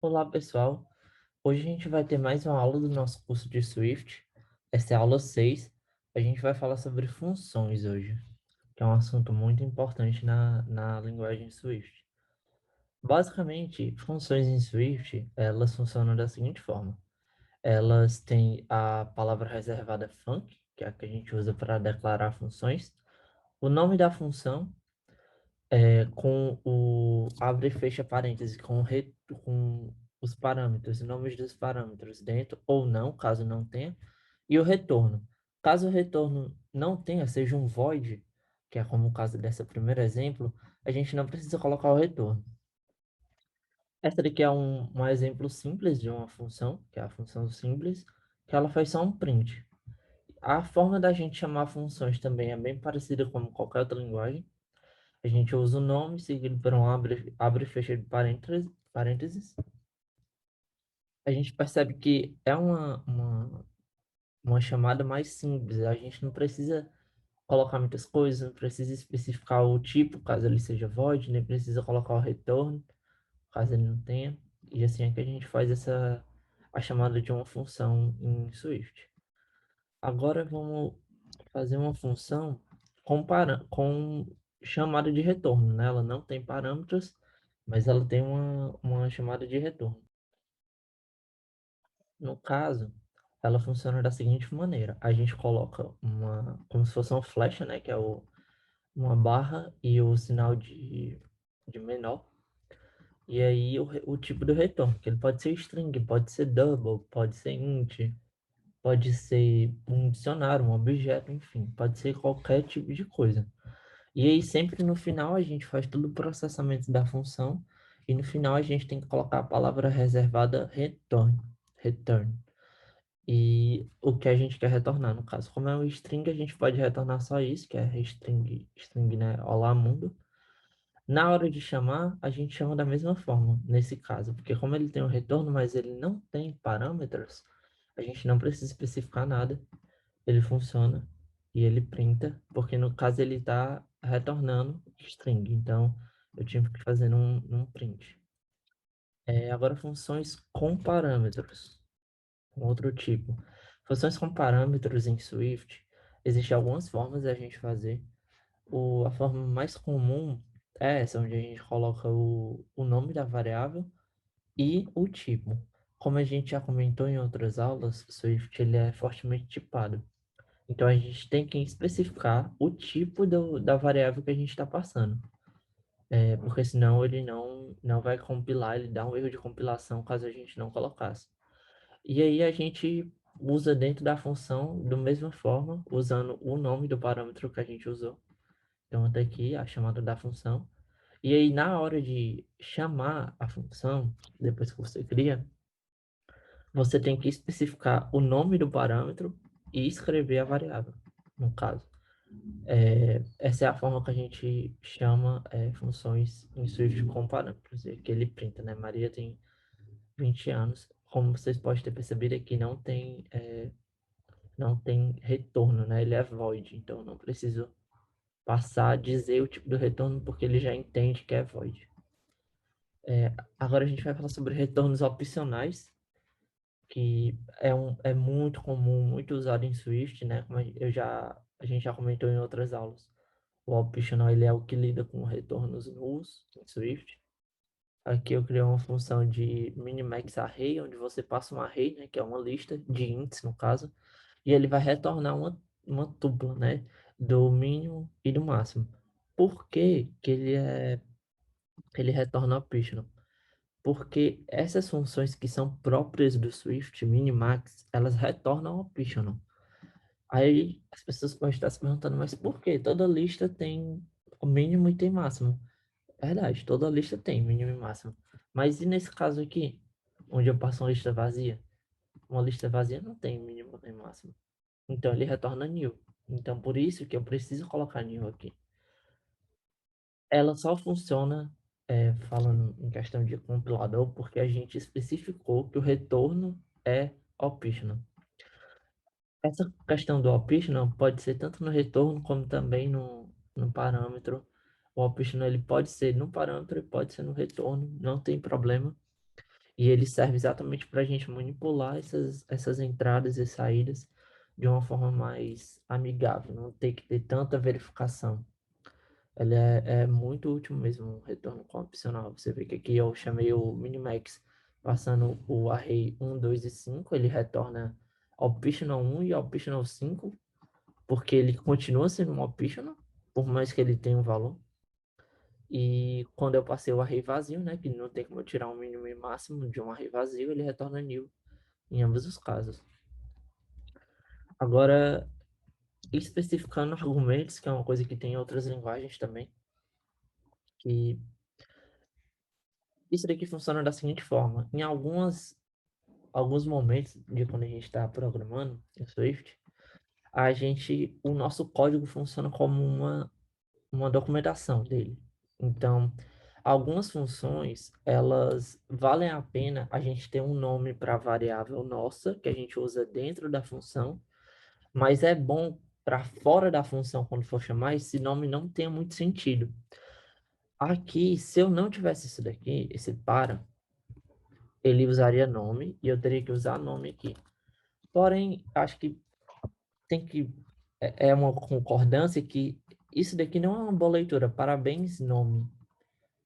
Olá, pessoal. Hoje a gente vai ter mais uma aula do nosso curso de Swift. Essa é a aula 6. A gente vai falar sobre funções hoje, que é um assunto muito importante na linguagem Swift. Basicamente, funções em Swift, elas funcionam da seguinte forma. Elas têm a palavra reservada func, que é a que a gente usa para declarar funções, o nome da função, com o abre e fecha parênteses, com os parâmetros, nomes dos parâmetros dentro ou não, caso não tenha, e o retorno. Caso o retorno não tenha, seja um void, que é como o caso desse primeiro exemplo, a gente não precisa colocar o retorno. Essa daqui é um exemplo simples de uma função, que é a função simples, que ela faz só um print. A forma da gente chamar funções também é bem parecida com qualquer outra linguagem. A gente usa o nome seguido por um abre e fecha de parênteses. A gente percebe que é uma chamada mais simples. A gente não precisa colocar muitas coisas, não precisa especificar o tipo, caso ele seja void, nem precisa colocar o retorno, caso ele não tenha. E assim é que a gente faz a chamada de uma função em Swift. Agora vamos fazer uma função com chamada de retorno, né? Ela não tem parâmetros, mas ela tem uma chamada de retorno. No caso, ela funciona da seguinte maneira: a gente coloca como se fosse uma flecha, né? Que é uma barra e o sinal de menor. E aí o tipo do retorno, que ele pode ser string, pode ser double, pode ser int, pode ser um dicionário, um objeto, enfim, pode ser qualquer tipo de coisa. E aí sempre no final a gente faz todo o processamento da função e no final a gente tem que colocar a palavra reservada return. E o que a gente quer retornar, no caso, como é um string, a gente pode retornar só isso, que é string, né? Olá, mundo. Na hora de chamar, a gente chama da mesma forma, nesse caso, porque como ele tem um retorno, mas ele não tem parâmetros, a gente não precisa especificar nada, ele funciona e ele printa, porque no caso ele está retornando string, então eu tive que fazer num print. Agora funções com parâmetros, um outro tipo. Funções com parâmetros em Swift, existem algumas formas de a gente fazer. A forma mais comum é essa, onde a gente coloca o nome da variável e o tipo. Como a gente já comentou em outras aulas, Swift ele é fortemente tipado. Então a gente tem que especificar o tipo da variável que a gente está passando. Porque senão ele não vai compilar, ele dá um erro de compilação caso a gente não colocasse. E aí a gente usa dentro da função da mesma forma, usando o nome do parâmetro que a gente usou. Então, até aqui a chamada da função. E aí, na hora de chamar a função, depois que você cria, você tem que especificar o nome do parâmetro e escrever a variável, no caso. Essa é a forma que a gente chama funções em Swift com parâmetros, e que ele printa, né? Maria tem 20 anos. Como vocês podem ter percebido aqui, não tem retorno, né? Ele é void, então não preciso passar a dizer o tipo do retorno porque ele já entende que é void. Agora a gente vai falar sobre retornos opcionais, que é muito comum, muito usado em Swift, né? Como a gente já comentou em outras aulas. O optional ele é o que lida com retornos nulls em Swift. Aqui eu criei uma função de minimax array, onde você passa um array, né, que é uma lista de ints, no caso, e ele vai retornar uma tupla, né, do mínimo e do máximo. Por que que ele retorna optional? Porque essas funções que são próprias do Swift, minimax, elas retornam optional. Aí as pessoas podem estar se perguntando, mas por que toda lista tem o mínimo e tem máximo? Verdade, toda lista tem mínimo e máximo. Mas e nesse caso aqui, onde eu passo uma lista vazia? Uma lista vazia não tem mínimo nem máximo. Então ele retorna new. Então por isso que eu preciso colocar new aqui. Ela só funciona, falando em questão de compilador, porque a gente especificou que o retorno é optional. Essa questão do optional pode ser tanto no retorno como também no parâmetro. O optional ele pode ser no parâmetro e pode ser no retorno, não tem problema. E ele serve exatamente para a gente manipular essas entradas e saídas de uma forma mais amigável, não ter que ter tanta verificação. Ele é muito útil mesmo, o retorno condicional. Você vê que aqui eu chamei o Minimax, passando o array 1, 2 e 5, ele retorna optional 1 e optional 5, porque ele continua sendo um optional, por mais que ele tenha um valor. E quando eu passei o array vazio, né, que não tem como eu tirar um mínimo e máximo de um array vazio, ele retorna new em ambos os casos. Agora, especificando argumentos, que é uma coisa que tem em outras linguagens também, que isso daqui funciona da seguinte forma. Em alguns momentos de quando a gente está programando em Swift, o nosso código funciona como uma documentação dele. Então, algumas funções, elas valem a pena a gente ter um nome para a variável nossa, que a gente usa dentro da função, mas é bom para fora da função, quando for chamar, esse nome não tenha muito sentido. Aqui, se eu não tivesse isso daqui, esse para, ele usaria nome e eu teria que usar nome aqui. Porém, acho que tem que é uma concordância que isso daqui não é uma boa leitura. Parabéns, nome.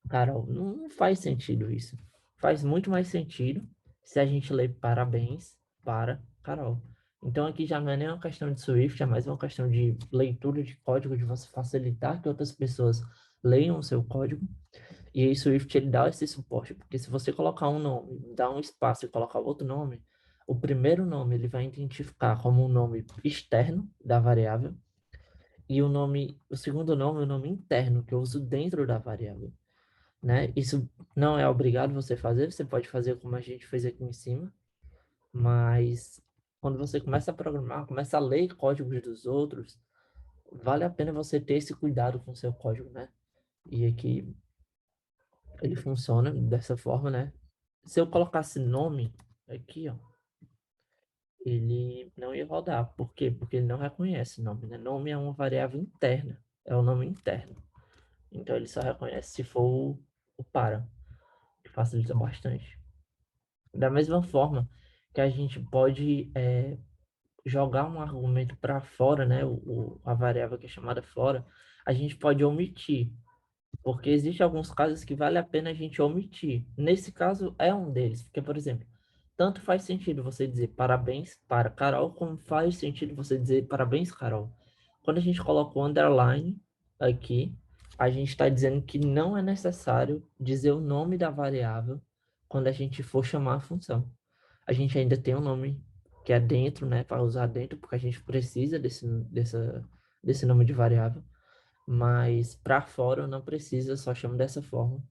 Carol, não faz sentido isso. Faz muito mais sentido se a gente ler parabéns para Carol. Então aqui já não é nem uma questão de Swift, é mais uma questão de leitura de código, de você facilitar que outras pessoas leiam o seu código. E aí Swift ele dá esse suporte, porque se você colocar um nome, dar um espaço e colocar outro nome, o primeiro nome ele vai identificar como um nome externo da variável e o segundo nome é o nome interno que eu uso dentro da variável, né? Isso não é obrigado você fazer, você pode fazer como a gente fez aqui em cima, mas quando você começa a programar, começa a ler códigos dos outros, vale a pena você ter esse cuidado com o seu código, né? E aqui ele funciona dessa forma, né? Se eu colocasse nome aqui, ó, ele não ia rodar. Por quê? Porque ele não reconhece nome, né? Nome é uma variável interna, é o nome interno. Então ele só reconhece se for o para, que facilita bastante. Da mesma forma que a gente pode jogar um argumento para fora, né? A variável que é chamada fora, a gente pode omitir. Porque existem alguns casos que vale a pena a gente omitir. Nesse caso, é um deles. Porque, por exemplo, tanto faz sentido você dizer parabéns para Carol, como faz sentido você dizer parabéns, Carol. Quando a gente coloca o underline aqui, a gente está dizendo que não é necessário dizer o nome da variável quando a gente for chamar a função. A gente ainda tem um nome que é dentro, né, para usar dentro, porque a gente precisa desse nome de variável. Mas para fora eu não precisa, só chamo dessa forma.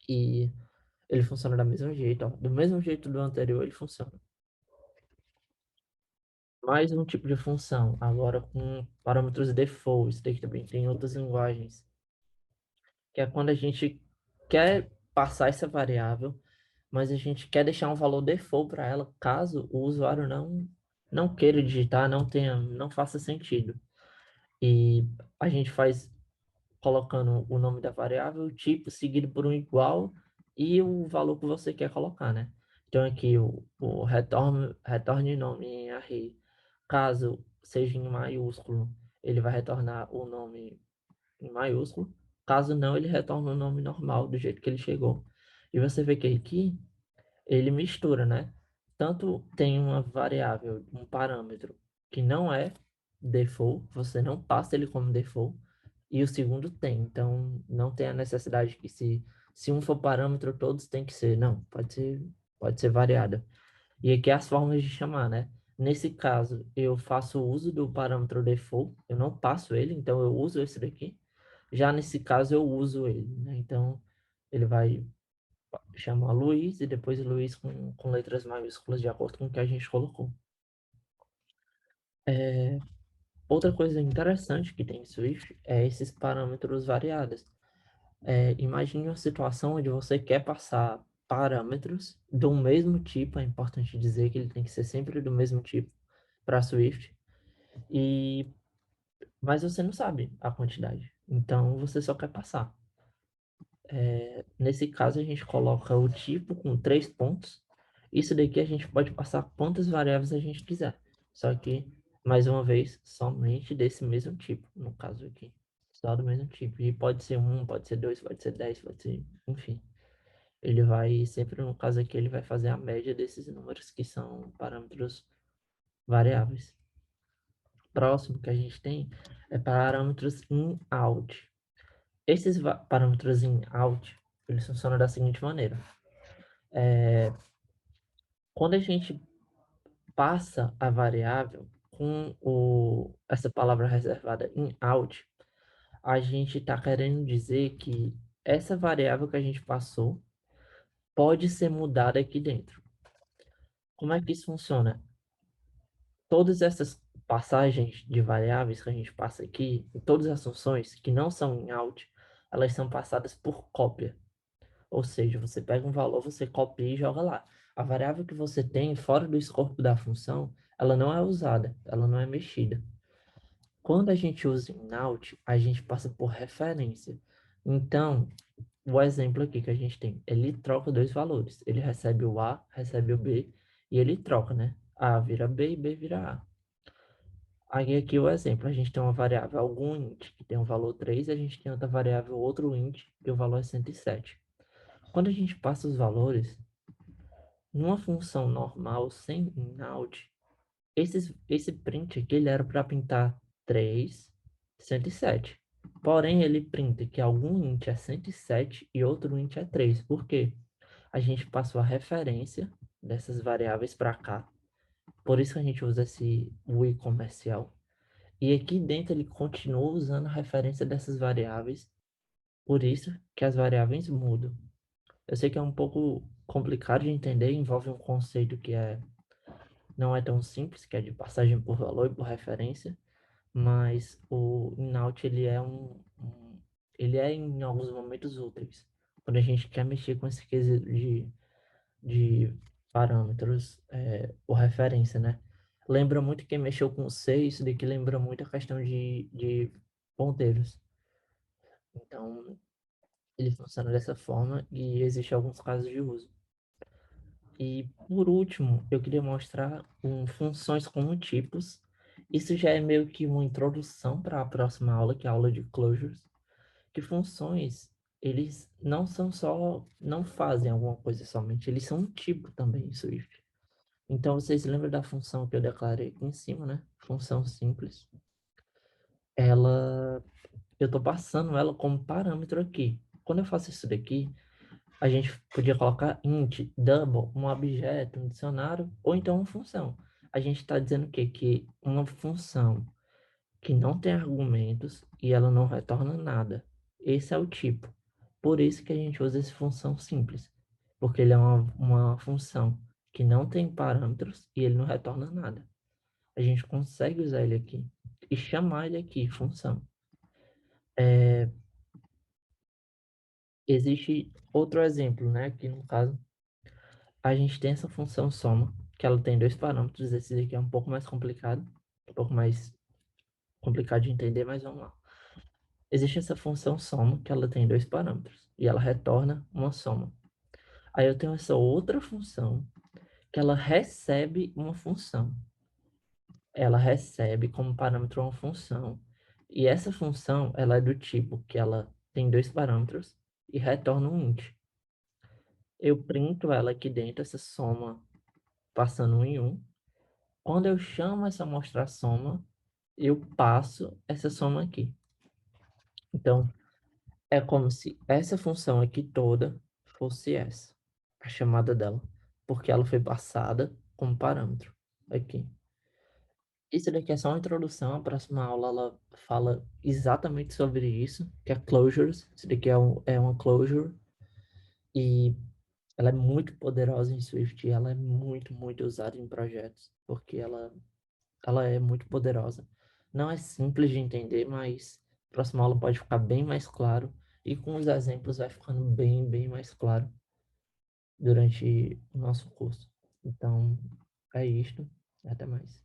E ele funciona da mesma jeito, ó. Do mesmo jeito do anterior, ele funciona. Mais um tipo de função, agora com parâmetros default, isso daqui também tem outras linguagens, que é quando a gente quer passar essa variável, mas a gente quer deixar um valor default para ela, caso o usuário não queira digitar, não faça sentido. E a gente faz colocando o nome da variável, o tipo seguido por um igual e o valor que você quer colocar, né? Então aqui o retorne nome em array. Caso seja em maiúsculo, ele vai retornar o nome em maiúsculo. Caso não, ele retorna o nome normal, do jeito que ele chegou. E você vê que aqui ele mistura, né? Tanto tem uma variável, um parâmetro que não é default, você não passa ele como default, e o segundo tem. Então, não tem a necessidade que se um for parâmetro, todos têm que ser. Não, pode ser variada. E aqui as formas de chamar, né? Nesse caso, eu faço uso do parâmetro default, eu não passo ele, então eu uso esse daqui. Já nesse caso, eu uso ele, né? Então, ele vai chama Luiz e depois Luiz com letras maiúsculas de acordo com o que a gente colocou. Outra coisa interessante que tem em Swift é esses parâmetros variados. Imagine uma situação onde você quer passar parâmetros do mesmo tipo, é importante dizer que ele tem que ser sempre do mesmo tipo para Swift, e, mas você não sabe a quantidade, então você só quer passar. Nesse caso, a gente coloca o tipo com 3 pontos. Isso daqui a gente pode passar quantas variáveis a gente quiser. Só que, mais uma vez, somente desse mesmo tipo, no caso aqui. Só do mesmo tipo. E pode ser um, pode ser dois, pode ser 10, pode ser, enfim. Ele vai, sempre no caso aqui, ele vai fazer a média desses números que são parâmetros variáveis. Próximo que a gente tem é parâmetros in-out. Esses parâmetros in-out, eles funcionam da seguinte maneira. Quando a gente passa a variável com essa palavra reservada in-out, a gente está querendo dizer que essa variável que a gente passou pode ser mudada aqui dentro. Como é que isso funciona? Todas essas passagens de variáveis que a gente passa aqui, e todas as funções que não são in-out, elas são passadas por cópia. Ou seja, você pega um valor, você copia e joga lá. A variável que você tem fora do escopo da função, ela não é usada, ela não é mexida. Quando a gente usa in-out, a gente passa por referência. Então, o exemplo aqui que a gente tem, ele troca dois valores. Ele recebe o A, recebe o B, e ele troca, né? A vira B e B vira A. Aí aqui o exemplo, a gente tem uma variável, algum int, que tem o valor 3, e a gente tem outra variável, outro int, que o valor é 107. Quando a gente passa os valores, numa função normal, sem in-out, esse print aqui ele era para printar 3, 107. Porém, ele printa que algum int é 107 e outro int é 3. Por quê? A gente passou a referência dessas variáveis para cá. Por isso que a gente usa esse we comercial. E aqui dentro ele continua usando a referência dessas variáveis. Por isso que as variáveis mudam. Eu sei que é um pouco complicado de entender, envolve um conceito que não é tão simples, que é de passagem por valor e por referência, mas o in-out ele é em alguns momentos úteis, quando a gente quer mexer com esse quesito de parâmetros por referência, né? Lembra muito quem mexeu com C, isso daqui lembra muito a questão de ponteiros. Então, ele funciona dessa forma e existe alguns casos de uso. E por último, eu queria mostrar funções como tipos. Isso já é meio que uma introdução para a próxima aula, que é a aula de closures. Que funções, eles não são só, não fazem alguma coisa somente, eles são um tipo também em Swift. Então, vocês lembram da função que eu declarei aqui em cima, né? Função simples. Ela, eu estou passando ela como parâmetro aqui. Quando eu faço isso daqui, a gente podia colocar int, double, um objeto, um dicionário, ou então uma função. A gente está dizendo o quê? Que uma função que não tem argumentos e ela não retorna nada. Esse é o tipo. Por isso que a gente usa essa função simples. Porque ele é uma função que não tem parâmetros e ele não retorna nada. A gente consegue usar ele aqui e chamar ele aqui, função. Existe outro exemplo, né? Aqui no caso, a gente tem essa função soma, que ela tem dois parâmetros. Esse aqui é um pouco mais complicado, um pouco mais complicado de entender, mas vamos lá. Existe essa função soma, que ela tem dois parâmetros, e ela retorna uma soma. Aí eu tenho essa outra função, que ela recebe uma função. Ela recebe como parâmetro uma função. E essa função, ela é do tipo que ela tem dois parâmetros e retorna um int. Eu printo ela aqui dentro, essa soma passando um em um. Quando eu chamo essa mostrar soma, eu passo essa soma aqui. Então, é como se essa função aqui toda fosse essa, a chamada dela, porque ela foi passada como parâmetro aqui. Isso daqui é só uma introdução, a próxima aula ela fala exatamente sobre isso, que é closures. Isso daqui é uma closure e ela é muito poderosa em Swift e ela é muito, muito usada em projetos, porque ela é muito poderosa. Não é simples de entender, mas a próxima aula pode ficar bem mais claro e com os exemplos vai ficando bem, bem mais claro durante o nosso curso. Então, é isto. Até mais.